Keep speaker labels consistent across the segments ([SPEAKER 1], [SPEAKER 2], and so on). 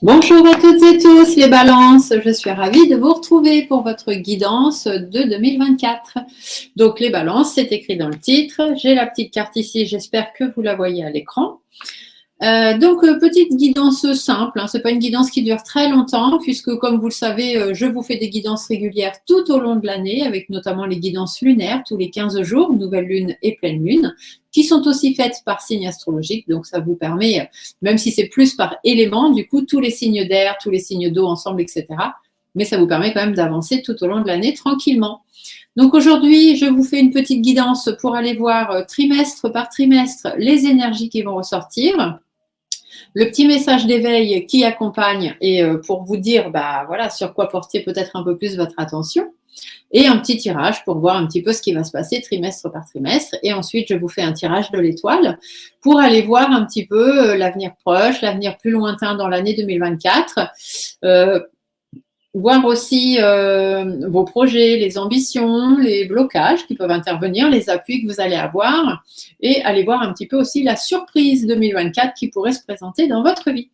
[SPEAKER 1] Bonjour à toutes et tous les balances, je suis ravie de vous retrouver pour votre guidance de 2024. Donc les balances, c'est écrit dans le titre, j'ai la petite carte ici, j'espère que vous la voyez à l'écran. Petite guidance simple, ce n'est pas une guidance qui dure très longtemps puisque comme vous le savez, je vous fais des guidances régulières tout au long de l'année avec notamment les guidances lunaires tous les 15 jours, nouvelle lune et pleine lune, qui sont aussi faites par signe astrologique. Donc ça vous permet, même si c'est plus par élément, du coup tous les signes d'air, tous les signes d'eau ensemble, etc. Mais ça vous permet quand même d'avancer tout au long de l'année tranquillement. Donc aujourd'hui, je vous fais une petite guidance pour aller voir trimestre par trimestre les énergies qui vont ressortir. Le petit message d'éveil qui accompagne et pour vous dire voilà, sur quoi porter peut-être un peu plus votre attention. Et un petit tirage pour voir un petit peu ce qui va se passer trimestre par trimestre. Et ensuite, je vous fais un tirage de l'étoile pour aller voir un petit peu l'avenir proche, l'avenir plus lointain dans l'année 2024. Voir aussi vos projets, les ambitions, les blocages qui peuvent intervenir, les appuis que vous allez avoir et aller voir un petit peu aussi la surprise 2024 qui pourrait se présenter dans votre vie.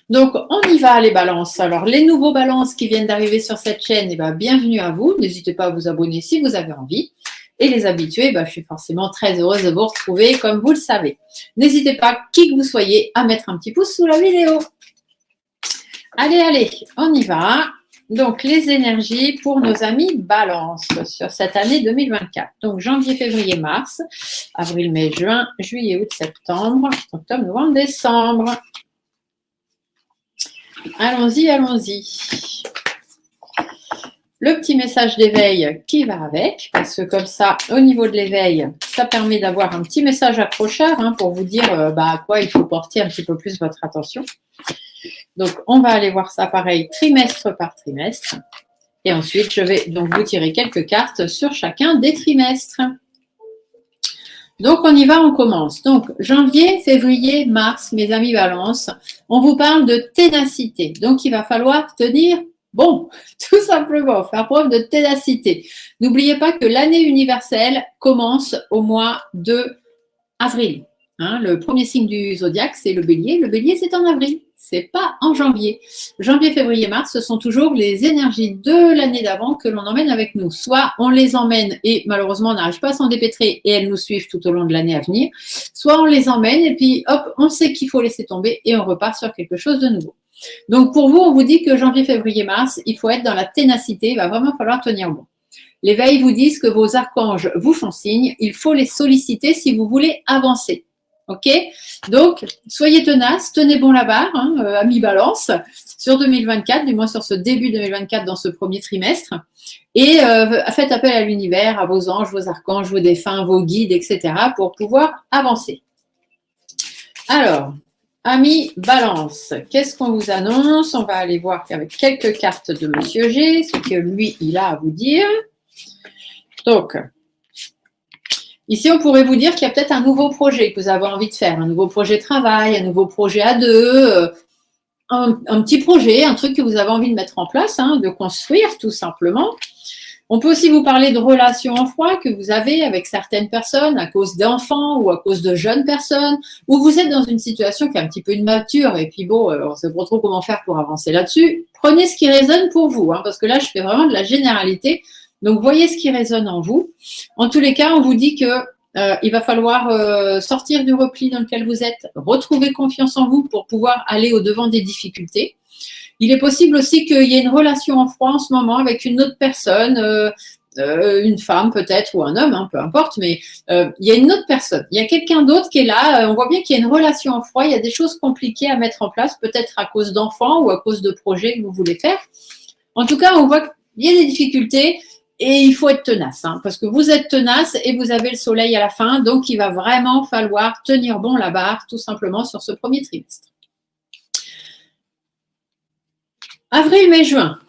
[SPEAKER 1] Donc, on y va les balances. Alors, les nouveaux balances qui viennent d'arriver sur cette chaîne, bienvenue à vous. N'hésitez pas à vous abonner si vous avez envie. Et les habitués, je suis forcément très heureuse de vous retrouver comme vous le savez. N'hésitez pas, qui que vous soyez, à mettre un petit pouce sous la vidéo. Allez, on y va. Donc, les énergies pour nos amis Balance sur cette année 2024. Donc, janvier, février, mars, avril, mai, juin, juillet, août, septembre, octobre, novembre, décembre. Allons-y. Le petit message d'éveil qui va avec, parce que comme ça, au niveau de l'éveil, ça permet d'avoir un petit message accrocheur pour vous dire à quoi il faut porter un petit peu plus votre attention. Donc, on va aller voir ça pareil, trimestre par trimestre. Et ensuite, je vais donc vous tirer quelques cartes sur chacun des trimestres. Donc, on y va, on commence. Donc, janvier, février, mars, mes amis Balance, on vous parle de ténacité. Donc, il va falloir tenir bon, tout simplement, faire preuve de ténacité. N'oubliez pas que l'année universelle commence au mois de avril. Le premier signe du zodiaque, c'est le bélier. Le bélier, c'est en avril. C'est pas en janvier. Janvier, février, mars, ce sont toujours les énergies de l'année d'avant que l'on emmène avec nous. Soit on les emmène et malheureusement on n'arrive pas à s'en dépêtrer et elles nous suivent tout au long de l'année à venir. Soit on les emmène et puis hop, on sait qu'il faut laisser tomber et on repart sur quelque chose de nouveau. Donc pour vous, on vous dit que janvier, février, mars, il faut être dans la ténacité. Il va vraiment falloir tenir bon. Les veilles vous disent que vos archanges vous font signe. Il faut les solliciter si vous voulez avancer. Ok, donc soyez tenaces, tenez bon la barre, amis Balance, sur 2024, du moins sur ce début 2024 dans ce premier trimestre, et faites appel à l'univers, à vos anges, vos archanges, vos défunts, vos guides, etc. pour pouvoir avancer. Alors, amis Balance, qu'est-ce qu'on vous annonce? On va aller voir avec quelques cartes de Monsieur G, ce que lui, il a à vous dire. Donc, ici, on pourrait vous dire qu'il y a peut-être un nouveau projet que vous avez envie de faire, un nouveau projet de travail, un nouveau projet à deux, un petit projet, un truc que vous avez envie de mettre en place, de construire tout simplement. On peut aussi vous parler de relations en froid que vous avez avec certaines personnes à cause d'enfants ou à cause de jeunes personnes, où vous êtes dans une situation qui est un petit peu immature et puis bon, on ne sait pas trop comment faire pour avancer là-dessus. Prenez ce qui résonne pour vous, parce que là, je fais vraiment de la généralité. Donc, voyez ce qui résonne en vous. En tous les cas, on vous dit que il va falloir sortir du repli dans lequel vous êtes, retrouver confiance en vous pour pouvoir aller au-devant des difficultés. Il est possible aussi qu'il y ait une relation en froid en ce moment avec une autre personne, une femme peut-être ou un homme, hein, peu importe, mais il y a une autre personne. Il y a quelqu'un d'autre qui est là. On voit bien qu'il y a une relation en froid. Il y a des choses compliquées à mettre en place, peut-être à cause d'enfants ou à cause de projets que vous voulez faire. En tout cas, on voit qu'il y a des difficultés. Et il faut être tenace, hein, parce que vous êtes tenace et vous avez le soleil à la fin, donc il va vraiment falloir tenir bon la barre, tout simplement, sur ce premier trimestre. Avril, mai, juin,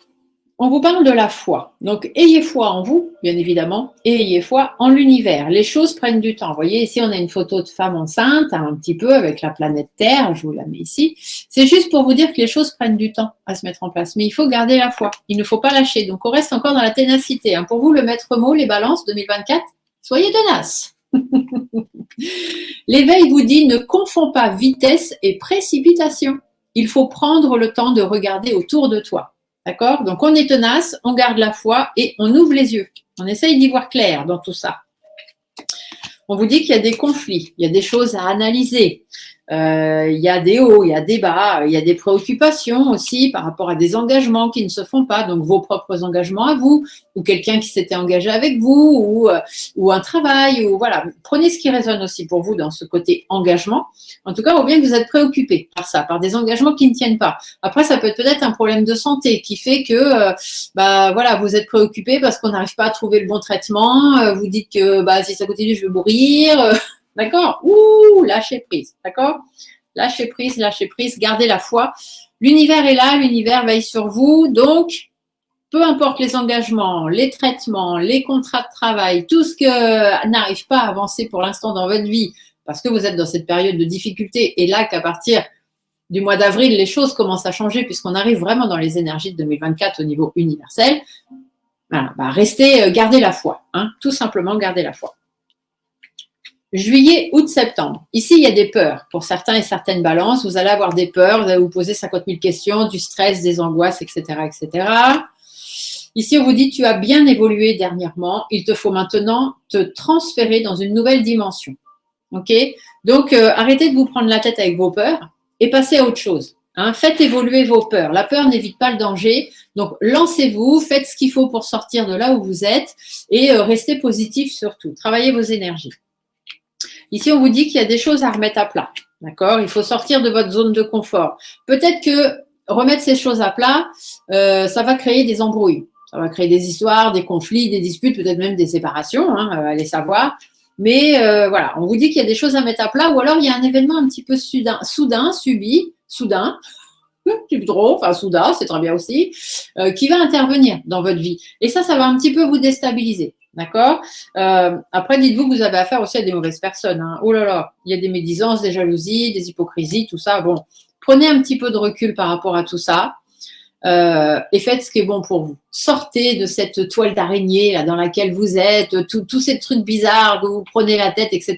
[SPEAKER 1] on vous parle de la foi. Donc, ayez foi en vous, bien évidemment, et ayez foi en l'univers. Les choses prennent du temps. Vous voyez, ici, on a une photo de femme enceinte, un petit peu, avec la planète Terre. Je vous la mets ici. C'est juste pour vous dire que les choses prennent du temps à se mettre en place. Mais il faut garder la foi. Il ne faut pas lâcher. Donc, on reste encore dans la ténacité. Hein. Pour vous, le maître mot, les balances 2024, soyez tenaces. L'éveil vous dit, ne confond pas vitesse et précipitation. Il faut prendre le temps de regarder autour de toi. D'accord? Donc, on est tenace, on garde la foi et on ouvre les yeux. On essaye d'y voir clair dans tout ça. On vous dit qu'il y a des conflits, il y a des choses à analyser. Il y a des hauts, il y a des bas, il y a des préoccupations aussi par rapport à des engagements qui ne se font pas, donc vos propres engagements à vous, ou quelqu'un qui s'était engagé avec vous, ou un travail, ou voilà. Prenez ce qui résonne aussi pour vous dans ce côté engagement. En tout cas, on voit bien que vous êtes préoccupé par ça, par des engagements qui ne tiennent pas. Après, ça peut être peut-être un problème de santé qui fait que voilà, vous êtes préoccupé parce qu'on n'arrive pas à trouver le bon traitement. Vous dites que si ça continue, je vais mourir. D'accord? Ouh, lâchez prise. D'accord? Lâchez prise, gardez la foi. L'univers est là, l'univers veille sur vous. Donc, peu importe les engagements, les traitements, les contrats de travail, tout ce que n'arrive pas à avancer pour l'instant dans votre vie, parce que vous êtes dans cette période de difficulté, et là qu'à partir du mois d'avril, les choses commencent à changer puisqu'on arrive vraiment dans les énergies de 2024 au niveau universel. Voilà, restez, gardez la foi. Hein, tout simplement, gardez la foi. Juillet, août, septembre. Ici, il y a des peurs. Pour certains et certaines balances, vous allez avoir des peurs, vous allez vous poser 50 000 questions, du stress, des angoisses, etc., etc. Ici, on vous dit, tu as bien évolué dernièrement. Il te faut maintenant te transférer dans une nouvelle dimension. OK? Donc, arrêtez de vous prendre la tête avec vos peurs et passez à autre chose. Hein? Faites évoluer vos peurs. La peur n'évite pas le danger. Donc, lancez-vous, faites ce qu'il faut pour sortir de là où vous êtes et restez positif surtout. Travaillez vos énergies. Ici, on vous dit qu'il y a des choses à remettre à plat. D'accord? Il faut sortir de votre zone de confort. Peut-être que remettre ces choses à plat, ça va créer des embrouilles. Ça va créer des histoires, des conflits, des disputes, peut-être même des séparations, hein, allez savoir. Mais voilà, on vous dit qu'il y a des choses à mettre à plat ou alors il y a un événement un petit peu soudain, plus drôle, enfin soudain, c'est très bien aussi, qui va intervenir dans votre vie. Et ça va un petit peu vous déstabiliser. D'accord? Après, dites-vous que vous avez affaire aussi à des mauvaises personnes. Hein. Oh là là, il y a des médisances, des jalousies, des hypocrisies, tout ça. Bon, prenez un petit peu de recul par rapport à tout ça et faites ce qui est bon pour vous. Sortez de cette toile d'araignée là, dans laquelle vous êtes, tous ces trucs bizarres que vous prenez la tête, etc.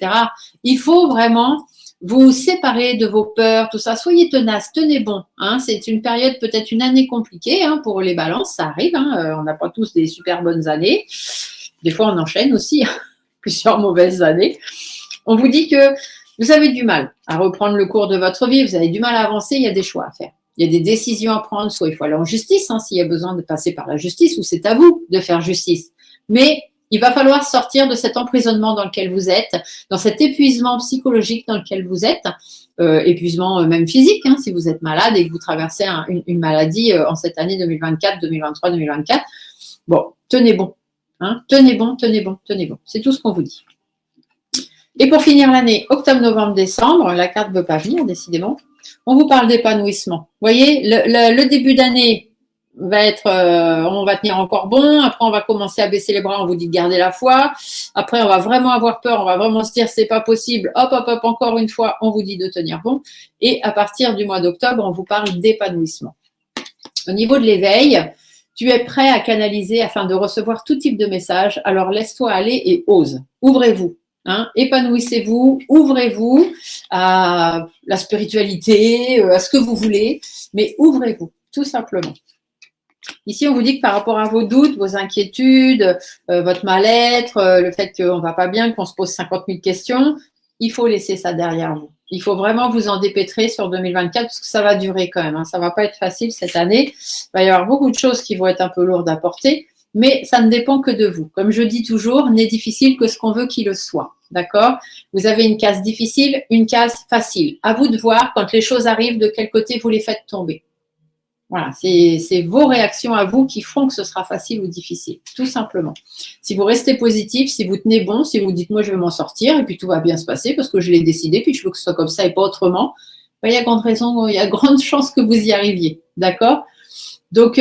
[SPEAKER 1] Il faut vraiment vous séparer de vos peurs, tout ça. Soyez tenaces, tenez bon. Hein. C'est une période, peut-être une année compliquée hein, pour les balances, ça arrive. Hein. On n'a pas tous des super bonnes années. Des fois, on enchaîne aussi plusieurs mauvaises années. On vous dit que vous avez du mal à reprendre le cours de votre vie, vous avez du mal à avancer, il y a des choix à faire. Il y a des décisions à prendre, soit il faut aller en justice, hein, s'il y a besoin de passer par la justice, ou c'est à vous de faire justice. Mais il va falloir sortir de cet emprisonnement dans lequel vous êtes, dans cet épuisement psychologique dans lequel vous êtes, épuisement même physique, hein, si vous êtes malade et que vous traversez une maladie en cette année 2024, 2023, 2024. Bon, tenez bon. Hein, tenez bon. C'est tout ce qu'on vous dit. Et pour finir l'année, octobre, novembre, décembre, la carte ne veut pas venir, décidément. On vous parle d'épanouissement. Vous voyez, le début d'année va être, on va tenir encore bon. Après, on va commencer à baisser les bras. On vous dit de garder la foi. Après, on va vraiment avoir peur. On va vraiment se dire, c'est pas possible. Hop, encore une fois, on vous dit de tenir bon. Et à partir du mois d'octobre, on vous parle d'épanouissement. Au niveau de l'éveil, tu es prêt à canaliser afin de recevoir tout type de message. Alors, laisse-toi aller et ose. Ouvrez-vous. Hein, épanouissez-vous, ouvrez-vous à la spiritualité, à ce que vous voulez, mais ouvrez-vous, tout simplement. Ici, on vous dit que par rapport à vos doutes, vos inquiétudes, votre mal-être, le fait qu'on ne va pas bien, qu'on se pose 50 000 questions, il faut laisser ça derrière vous. Il faut vraiment vous en dépêtrer sur 2024 parce que ça va durer quand même. Hein. Ça ne va pas être facile cette année. Il va y avoir beaucoup de choses qui vont être un peu lourdes à porter, mais ça ne dépend que de vous. Comme je dis toujours, n'est difficile que ce qu'on veut qu'il le soit. D'accord? Vous avez une case difficile, une case facile. À vous de voir quand les choses arrivent, de quel côté vous les faites tomber. Voilà, c'est vos réactions à vous qui feront que ce sera facile ou difficile, tout simplement. Si vous restez positif, si vous tenez bon, si vous dites moi je vais m'en sortir et puis tout va bien se passer parce que je l'ai décidé, puis je veux que ce soit comme ça et pas autrement, ben, il y a grande raison, il y a grande chance que vous y arriviez, d'accord? Donc,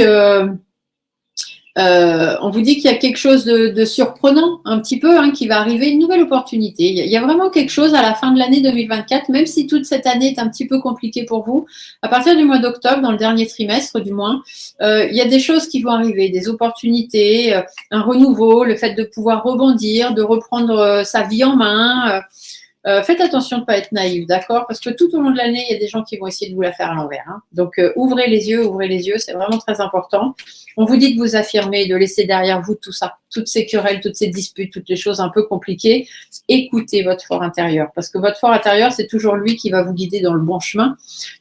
[SPEAKER 1] on vous dit qu'il y a quelque chose de surprenant, un petit peu, hein, qui va arriver, une nouvelle opportunité. Il y a vraiment quelque chose à la fin de l'année 2024, même si toute cette année est un petit peu compliquée pour vous. À partir du mois d'octobre, dans le dernier trimestre du moins, il y a des choses qui vont arriver, des opportunités, un renouveau, le fait de pouvoir rebondir, de reprendre sa vie en main. Faites attention de ne pas être naïf, d'accord? Parce que tout au long de l'année, il y a des gens qui vont essayer de vous la faire à l'envers. Hein. Donc, ouvrez les yeux, c'est vraiment très important. On vous dit de vous affirmer, de laisser derrière vous tout ça, toutes ces querelles, toutes ces disputes, toutes les choses un peu compliquées. Écoutez votre fort intérieur, parce que votre fort intérieur, c'est toujours lui qui va vous guider dans le bon chemin.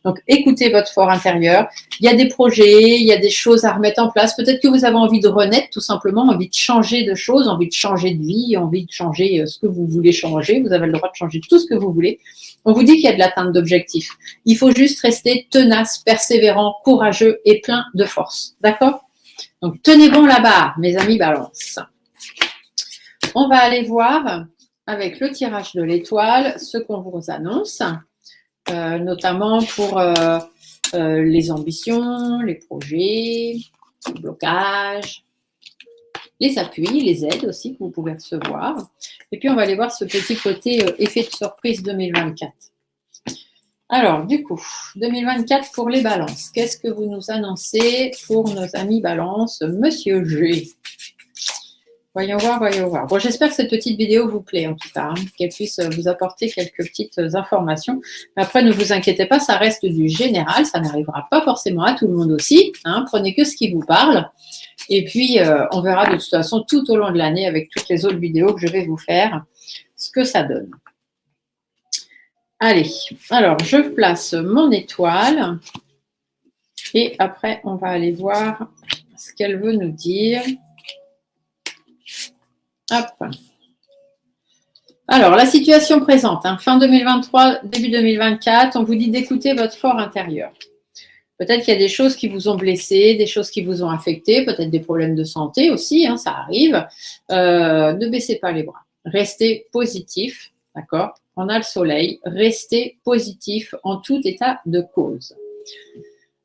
[SPEAKER 1] Donc, écoutez votre fort intérieur. Il y a des projets, il y a des choses à remettre en place. Peut-être que vous avez envie de renaître, tout simplement, envie de changer de choses, envie de changer de vie, envie de changer ce que vous voulez changer. Vous avez le droit de changer tout ce que vous voulez. On vous dit qu'il y a de l'atteinte d'objectifs. Il faut juste rester tenace, persévérant, courageux et plein de force. D'accord? Donc, tenez bon la barre, mes amis balance. On va aller voir avec le tirage de l'étoile ce qu'on vous annonce, notamment pour les ambitions, les projets, les blocages, les appuis, les aides aussi que vous pouvez recevoir. Et puis, on va aller voir ce petit côté effet de surprise 2024. Alors, du coup, 2024 pour les balances. Qu'est-ce que vous nous annoncez pour nos amis balance, Monsieur G? Voyons voir, voyons voir. Bon, j'espère que cette petite vidéo vous plaît en tout cas, hein, qu'elle puisse vous apporter quelques petites informations. Mais après, ne vous inquiétez pas, ça reste du général, ça n'arrivera pas forcément à tout le monde aussi. Hein, prenez que ce qui vous parle. Et puis, on verra de toute façon tout au long de l'année avec toutes les autres vidéos que je vais vous faire, ce que ça donne. Allez, alors je place mon étoile et après, on va aller voir ce qu'elle veut nous dire. Hop. Alors, la situation présente, hein, fin 2023, début 2024, on vous dit d'écouter votre fort intérieur. Peut-être qu'il y a des choses qui vous ont blessé, des choses qui vous ont affecté, peut-être des problèmes de santé aussi, hein, ça arrive. Ne baissez pas les bras. Restez positif, d'accord? On a le soleil. Restez positif en tout état de cause.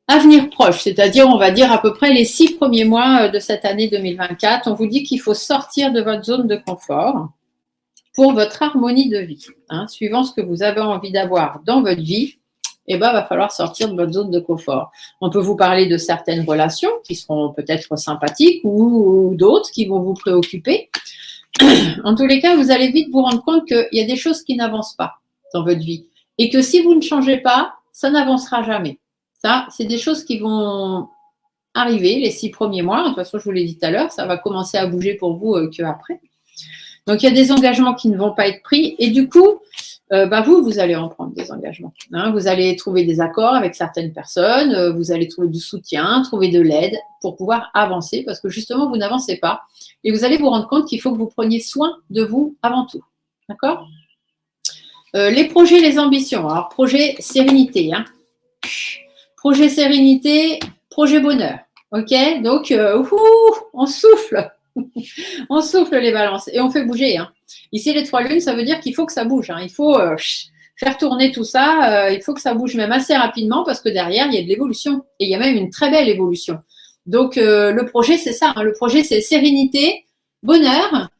[SPEAKER 1] Avenir proche, c'est-à-dire, on va dire à peu près les 6 premiers mois de cette année 2024, on vous dit qu'il faut sortir de votre zone de confort pour votre harmonie de vie. Hein, suivant ce que vous avez envie d'avoir dans votre vie, eh ben, va falloir sortir de votre zone de confort. On peut vous parler de certaines relations qui seront peut-être sympathiques ou d'autres qui vont vous préoccuper. En tous les cas, vous allez vite vous rendre compte qu'il y a des choses qui n'avancent pas dans votre vie et que si vous ne changez pas, ça n'avancera jamais. Ça, c'est des choses qui vont arriver les 6 premiers mois. De toute façon, je vous l'ai dit tout à l'heure, ça va commencer à bouger pour vous qu'après. Donc, il y a des engagements qui ne vont pas être pris et du coup, vous allez en prendre des engagements. Hein. Vous allez trouver des accords avec certaines personnes, vous allez trouver du soutien, trouver de l'aide pour pouvoir avancer parce que justement, vous n'avancez pas et vous allez vous rendre compte qu'il faut que vous preniez soin de vous avant tout. D'accord? Les projets, les ambitions. Alors, projet sérénité. Hein. Projet sérénité, projet bonheur. OK? Donc, on souffle. On souffle les balances et on fait bouger. Hein. Ici, les 3 lunes, ça veut dire qu'il faut que ça bouge. Hein. Il faut faire tourner tout ça. Il faut que ça bouge même assez rapidement parce que derrière, il y a de l'évolution. Et il y a même une très belle évolution. Donc, le projet, c'est ça. Hein. Le projet, c'est sérénité, bonheur,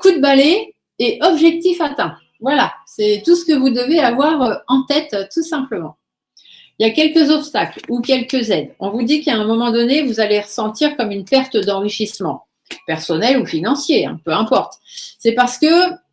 [SPEAKER 1] coup de balai et objectif atteint. Voilà, c'est tout ce que vous devez avoir en tête, tout simplement. Il y a quelques obstacles ou quelques aides. On vous dit qu'à un moment donné, vous allez ressentir comme une perte d'enrichissement personnel ou financier, hein, peu importe. C'est parce que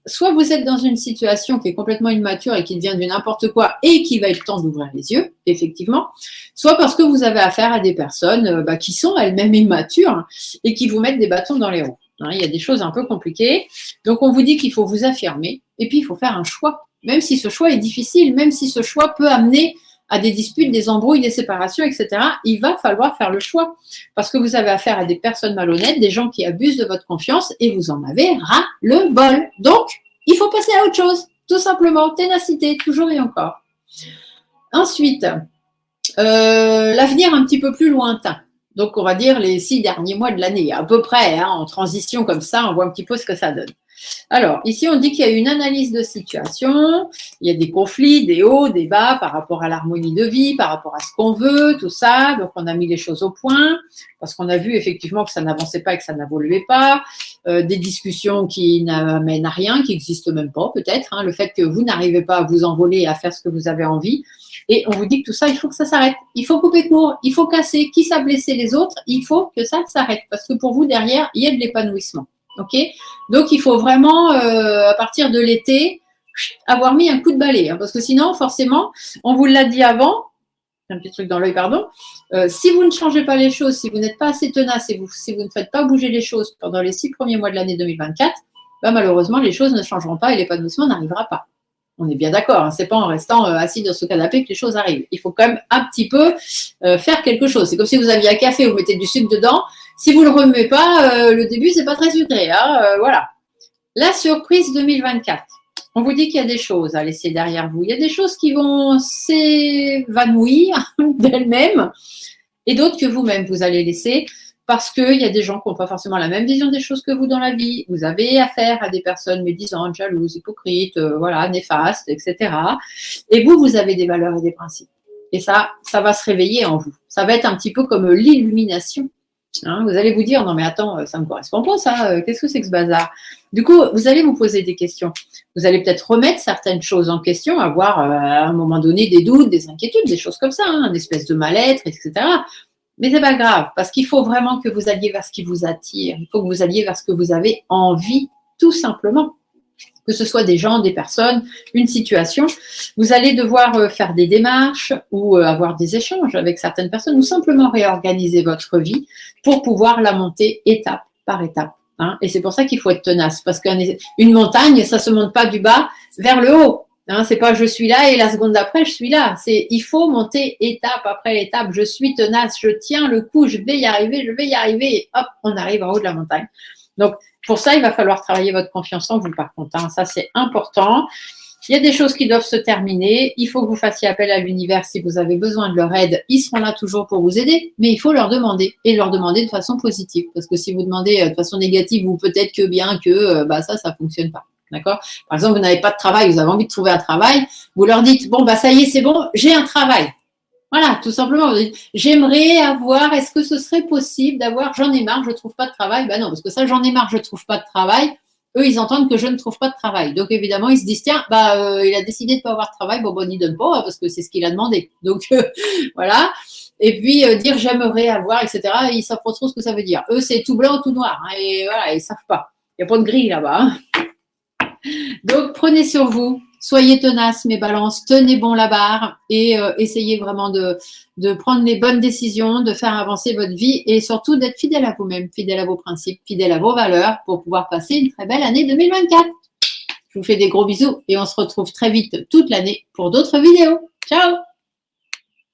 [SPEAKER 1] soit vous êtes dans une situation qui est complètement immature et qui devient du n'importe quoi et qu'il va être temps d'ouvrir les yeux, effectivement, soit parce que vous avez affaire à des personnes qui sont elles-mêmes immatures et qui vous mettent des bâtons dans les roues. Hein, il y a des choses un peu compliquées. Donc, on vous dit qu'il faut vous affirmer et puis il faut faire un choix, même si ce choix est difficile, même si ce choix peut amener à des disputes, des embrouilles, des séparations, etc. Il va falloir faire le choix parce que vous avez affaire à des personnes malhonnêtes, des gens qui abusent de votre confiance et vous en avez ras le bol. Donc, il faut passer à autre chose, tout simplement. Ténacité, toujours et encore. Ensuite, l'avenir un petit peu plus lointain. Donc, on va dire les 6 derniers mois de l'année, à peu près, hein, en transition comme ça, on voit un petit peu ce que ça donne. Alors, ici, on dit qu'il y a une analyse de situation, il y a des conflits, des hauts, des bas par rapport à l'harmonie de vie, par rapport à ce qu'on veut, tout ça. Donc, on a mis les choses au point parce qu'on a vu effectivement que ça n'avançait pas et que ça n'évoluait pas. Des discussions qui n'amènent à rien, qui n'existent même pas peut-être. Hein, le fait que vous n'arrivez pas à vous envoler et à faire ce que vous avez envie. Et on vous dit que tout ça, il faut que ça s'arrête. Il faut couper court, il faut casser. Qui a blessé les autres, il faut que ça s'arrête. Parce que pour vous, derrière, il y a de l'épanouissement. Ok, donc il faut vraiment, à partir de l'été, avoir mis un coup de balai. Hein, parce que sinon, forcément, on vous l'a dit avant, un petit truc dans l'œil, pardon, si vous ne changez pas les choses, si vous n'êtes pas assez tenace et si vous ne faites pas bouger les choses pendant les 6 premiers mois de l'année 2024, malheureusement, les choses ne changeront pas et l'épanouissement n'arrivera pas. On est bien d'accord, hein, c'est pas en restant assis dans ce canapé que les choses arrivent. Il faut quand même un petit peu faire quelque chose. C'est comme si vous aviez un café, vous mettez du sucre dedans. Si vous ne le remuez pas, le début, c'est pas très sucré. Hein, voilà. La surprise 2024. On vous dit qu'il y a des choses à laisser derrière vous. Il y a des choses qui vont s'évanouir d'elles-mêmes et d'autres que vous-même, vous allez laisser parce qu'il y a des gens qui n'ont pas forcément la même vision des choses que vous dans la vie. Vous avez affaire à des personnes médisantes, jalouses, hypocrites, voilà, néfastes, etc. Et vous avez des valeurs et des principes. Et ça va se réveiller en vous. Ça va être un petit peu comme l'illumination. Hein, vous allez vous dire, non mais attends, ça ne me correspond pas ça, qu'est-ce que c'est que ce bazar? Du coup, vous allez vous poser des questions. Vous allez peut-être remettre certaines choses en question, avoir à un moment donné des doutes, des inquiétudes, des choses comme ça, hein, une espèce de mal-être, etc. Mais c'est pas grave, parce qu'il faut vraiment que vous alliez vers ce qui vous attire. Il faut que vous alliez vers ce que vous avez envie, tout simplement. Que ce soit des gens, des personnes, une situation. Vous allez devoir faire des démarches ou avoir des échanges avec certaines personnes ou simplement réorganiser votre vie pour pouvoir la monter étape par étape. Hein. Et c'est pour ça qu'il faut être tenace, parce qu'une montagne, ça ne se monte pas du bas vers le haut. Hein, c'est pas je suis là et la seconde d'après je suis là. C'est il faut monter étape après étape. Je suis tenace, je tiens le coup, je vais y arriver et hop, on arrive en haut de la montagne. Donc pour ça, il va falloir travailler votre confiance en vous par contre. Hein, ça c'est important. Il y a des choses qui doivent se terminer. Il faut que vous fassiez appel à l'univers si vous avez besoin de leur aide. Ils seront là toujours pour vous aider, mais il faut leur demander et leur demander de façon positive. Parce que si vous demandez de façon négative ou peut-être que bien que, ça fonctionne pas. D'accord? Par exemple, vous n'avez pas de travail, vous avez envie de trouver un travail, vous leur dites, bon, ça y est, c'est bon, j'ai un travail. Voilà, tout simplement, vous dites, j'aimerais avoir, est-ce que ce serait possible d'avoir, j'en ai marre, je ne trouve pas de travail? Ben non, parce que ça, j'en ai marre, je ne trouve pas de travail. Eux, ils entendent que je ne trouve pas de travail. Donc, évidemment, ils se disent, tiens, il a décidé de ne pas avoir de travail, on n'y donne pas, parce que c'est ce qu'il a demandé. Donc, voilà. Et puis, dire, j'aimerais avoir, etc., ils ne savent pas trop ce que ça veut dire. Eux, c'est tout blanc ou tout noir. Hein, et voilà, ils ne savent pas. Il n'y a pas de grille là-bas. Hein. Donc, prenez sur vous, soyez tenaces, mes balances, tenez bon la barre et essayez vraiment de prendre les bonnes décisions, de faire avancer votre vie et surtout d'être fidèle à vous-même, fidèle à vos principes, fidèle à vos valeurs pour pouvoir passer une très belle année 2024. Je vous fais des gros bisous et on se retrouve très vite toute l'année pour d'autres vidéos. Ciao!